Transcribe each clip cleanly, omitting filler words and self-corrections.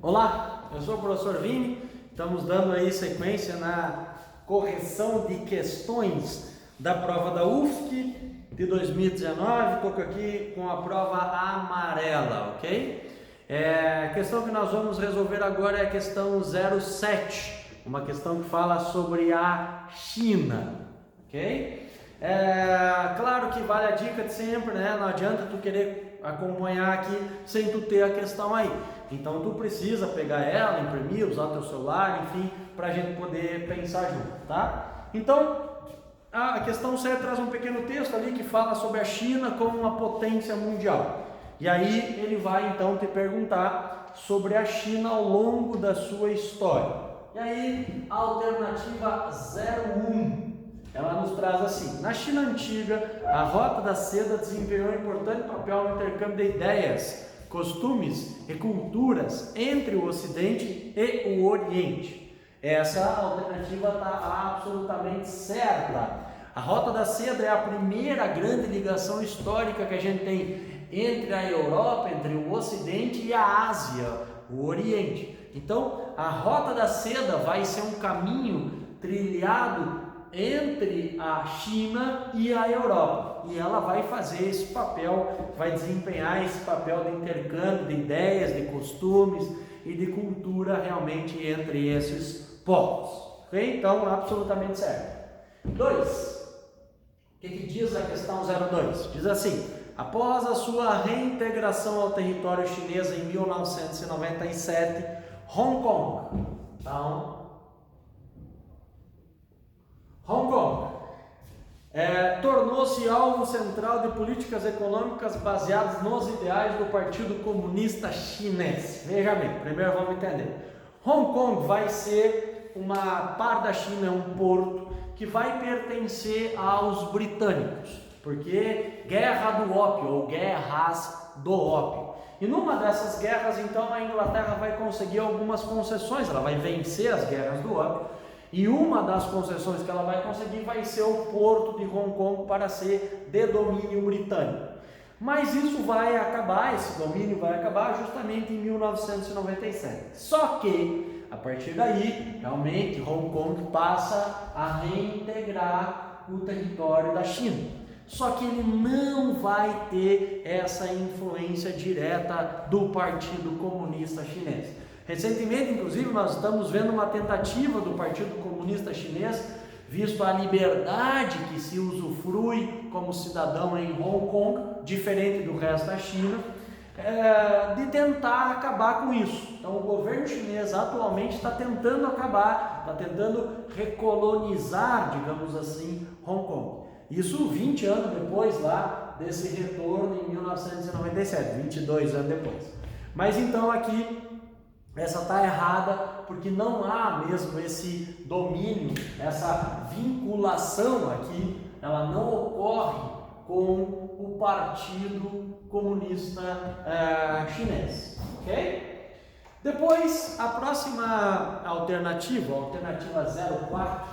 Olá, eu sou o professor Vini, estamos dando aí sequência na correção de questões da prova da UFSC de 2019, estou aqui com a prova amarela, ok? A questão que nós vamos resolver agora é a questão 07, uma questão que fala sobre a China, ok? Claro que vale a dica de sempre, né? Não adianta tu querer acompanhar aqui sem tu ter a questão aí. Então tu precisa pegar ela, imprimir, usar teu celular, enfim, para a gente poder pensar junto, tá? Então a questão 7 traz um pequeno texto ali que fala sobre a China como uma potência mundial. E aí ele vai então te perguntar sobre a China ao longo da sua história. E aí a alternativa 01, ela nos traz assim: na China antiga, a Rota da Seda desempenhou um importante papel no intercâmbio de ideias, costumes e culturas entre o Ocidente e o Oriente. Essa alternativa está absolutamente certa. A Rota da Seda é a primeira grande ligação histórica que a gente tem entre a Europa, entre o Ocidente e a Ásia, o Oriente. Então, a Rota da Seda vai ser um caminho trilhado entre a China e a Europa, e ela vai fazer esse papel, vai desempenhar esse papel de intercâmbio de ideias, de costumes e de cultura realmente entre esses povos, ok? Então, absolutamente certo. 2. O que diz a questão 02? Diz assim: após a sua reintegração ao território chinês em 1997, Hong Kong, então, Hong Kong tornou-se alvo central de políticas econômicas baseadas nos ideais do Partido Comunista Chinês. Veja bem, primeiro vamos entender. Hong Kong vai ser uma parte da China, é um porto que vai pertencer aos britânicos, porque guerra do ópio ou guerras do ópio. E numa dessas guerras, então, a Inglaterra vai conseguir algumas concessões, ela vai vencer as guerras do ópio. E uma das concessões que ela vai conseguir vai ser o porto de Hong Kong para ser de domínio britânico. Mas isso vai acabar, esse domínio vai acabar justamente em 1997. Só que, a partir daí, realmente, Hong Kong passa a reintegrar o território da China. Só que ele não vai ter essa influência direta do Partido Comunista Chinês. Recentemente, inclusive, nós estamos vendo uma tentativa do Partido Comunista Chinês, visto a liberdade que se usufrui como cidadão em Hong Kong, diferente do resto da China, de tentar acabar com isso. Então, o governo chinês atualmente está tentando acabar, está tentando recolonizar, digamos assim, Hong Kong. Isso 20 anos depois lá desse retorno em 1997, 22 anos depois. Mas então aqui essa está errada, porque não há mesmo esse domínio, essa vinculação aqui, ela não ocorre com o Partido Comunista Chinês, ok? Depois, a próxima alternativa, a alternativa 04,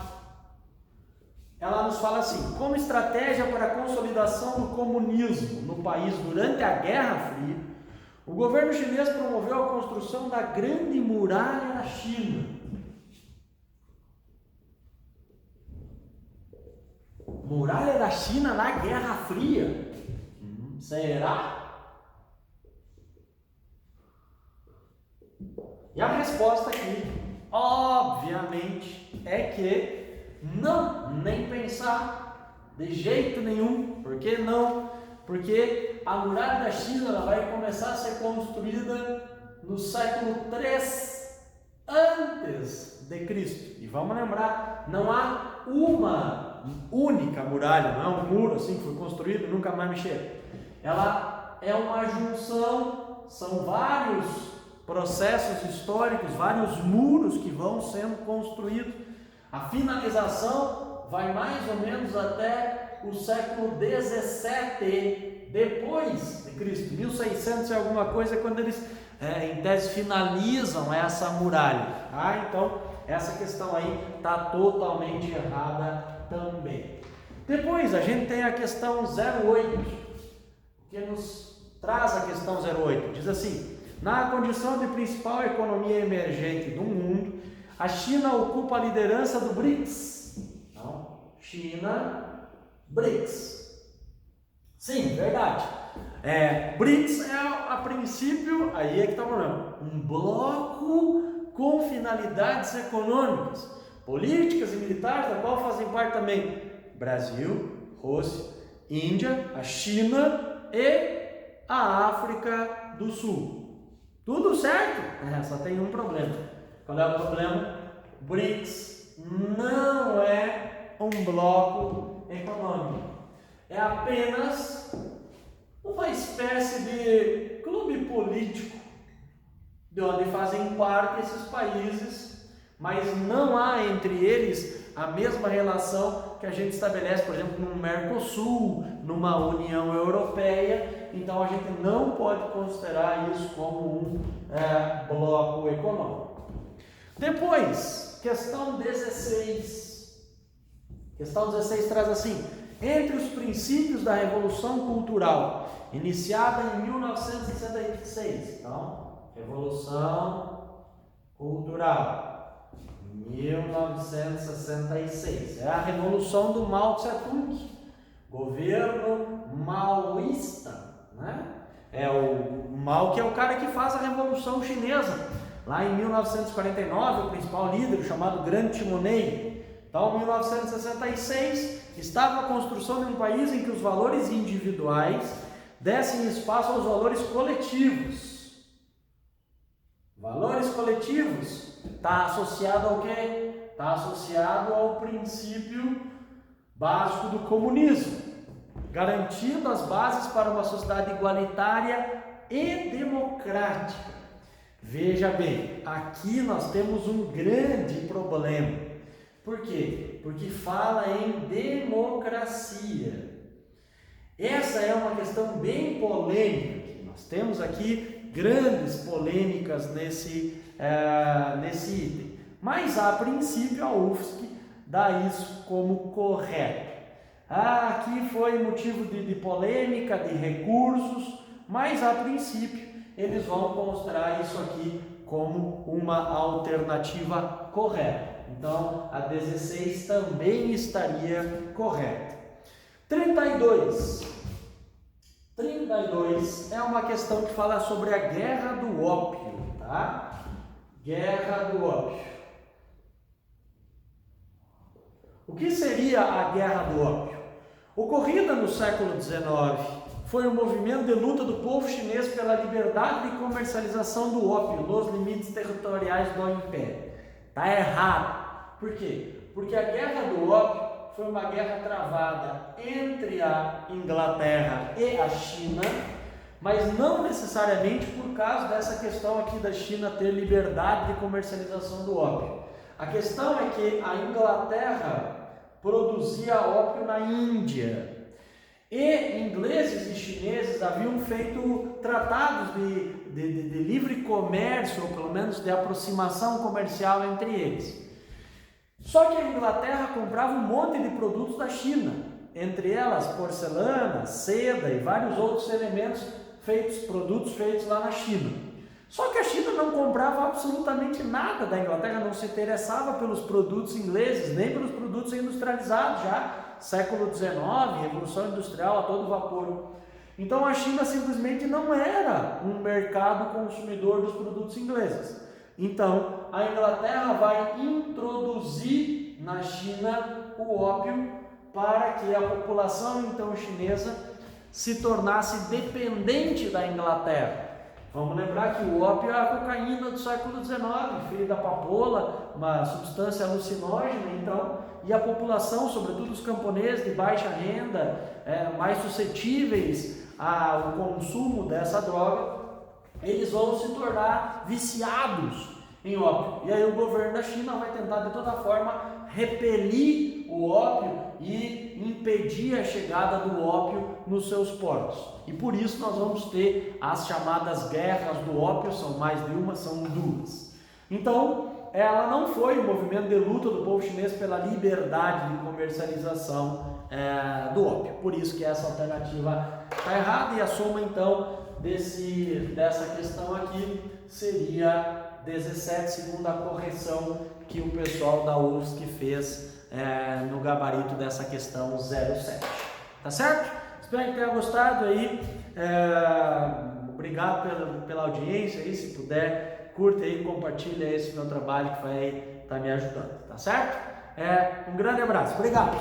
ela nos fala assim: como estratégia para a consolidação do comunismo no país durante a Guerra Fria, o governo chinês promoveu a construção da Grande Muralha da China. Muralha da China na Guerra Fria? Será? E a resposta aqui, obviamente, é que não, nem pensar, de jeito nenhum. Por que não? Porque a Muralha da China ela vai começar a ser construída no século 3 antes de Cristo. E vamos lembrar, não há uma única muralha, não é um muro assim que foi construído e nunca mais mexeram. Ela é uma junção, são vários processos históricos, vários muros que vão sendo construídos. A finalização vai mais ou menos até o século 17 depois de Cristo, 1600 e alguma coisa, quando eles em tese finalizam essa muralha. Então essa questão aí está totalmente errada também. Depois a gente tem a questão 08, que nos traz a questão 08, diz assim: Na condição de principal economia emergente do mundo, a China ocupa a liderança do BRICS. Então, China, BRICS. Sim, verdade. BRICS é, a princípio, aí é que está o problema, um bloco com finalidades econômicas, políticas e militares, da qual fazem parte também Brasil, Rússia, Índia, a China e a África do Sul. Tudo certo? Só tem um problema. Qual é o problema? BRICS não é um bloco econômico. É apenas uma espécie de clube político de onde fazem parte esses países, mas não há entre eles a mesma relação que a gente estabelece, por exemplo, no Mercosul, numa União Europeia. Então a gente não pode considerar isso como um bloco econômico. Depois, questão 16. Questão 16 traz assim: entre os princípios da Revolução Cultural, iniciada em 1966, então, Revolução Cultural, 1966, é a Revolução do Mao Tse-tung, governo maoísta, né? É o Mao que é o cara que faz a Revolução Chinesa, lá em 1949, o principal líder, chamado Grande Timoneiro. Então, em 1966, estava a construção de um país em que os valores individuais dessem espaço aos valores coletivos. Valores coletivos está associado ao quê? Está associado ao princípio básico do comunismo, garantindo as bases para uma sociedade igualitária e democrática. Veja bem, aqui nós temos um grande problema. Por quê? Porque fala em democracia. Essa é uma questão bem polêmica. Nós temos aqui grandes polêmicas nesse item. Mas, a princípio, a UFSC dá isso como correto. Aqui foi motivo de polêmica, de recursos, mas, a princípio, eles vão considerar isso aqui como uma alternativa correta. Então, a 16 também estaria correta. 32. 32 é uma questão que fala sobre a Guerra do Ópio, tá? Guerra do Ópio. O que seria a Guerra do Ópio? Ocorrida no século XIX, foi um movimento de luta do povo chinês pela liberdade de comercialização do ópio nos limites territoriais do Império. Está errado. Por quê? Porque a Guerra do Ópio foi uma guerra travada entre a Inglaterra e a China, mas não necessariamente por causa dessa questão aqui da China ter liberdade de comercialização do ópio. A questão é que a Inglaterra produzia ópio na Índia. E ingleses e chineses haviam feito tratados de livre comércio, ou pelo menos de aproximação comercial entre eles. Só que a Inglaterra comprava um monte de produtos da China, entre elas porcelana, seda e vários outros elementos produtos feitos lá na China. Só que a China não comprava absolutamente nada da Inglaterra, não se interessava pelos produtos ingleses, nem pelos produtos industrializados já. Século XIX, Revolução Industrial a todo vapor. Então a China simplesmente não era um mercado consumidor dos produtos ingleses. Então a Inglaterra vai introduzir na China o ópio para que a população então chinesa se tornasse dependente da Inglaterra. Vamos lembrar que o ópio é a cocaína do século XIX, filho da papoula, uma substância alucinógena, então, e a população, sobretudo os camponeses de baixa renda, mais suscetíveis ao consumo dessa droga, eles vão se tornar viciados em ópio. E aí o governo da China vai tentar de toda forma repelir o ópio e impedir a chegada do ópio nos seus portos. E por isso nós vamos ter as chamadas guerras do ópio, são mais de uma, são duas. Então, ela não foi um movimento de luta do povo chinês pela liberdade de comercialização do ópio. Por isso que essa alternativa está errada, e a soma então dessa questão aqui seria 17, segundo a correção que o pessoal da UFSC fez no gabarito dessa questão 07. Tá certo? Espero que tenha gostado aí. Obrigado pela audiência aí. Se puder, curta aí, compartilha esse meu trabalho que vai estar me ajudando. Tá certo? Um grande abraço. Obrigado.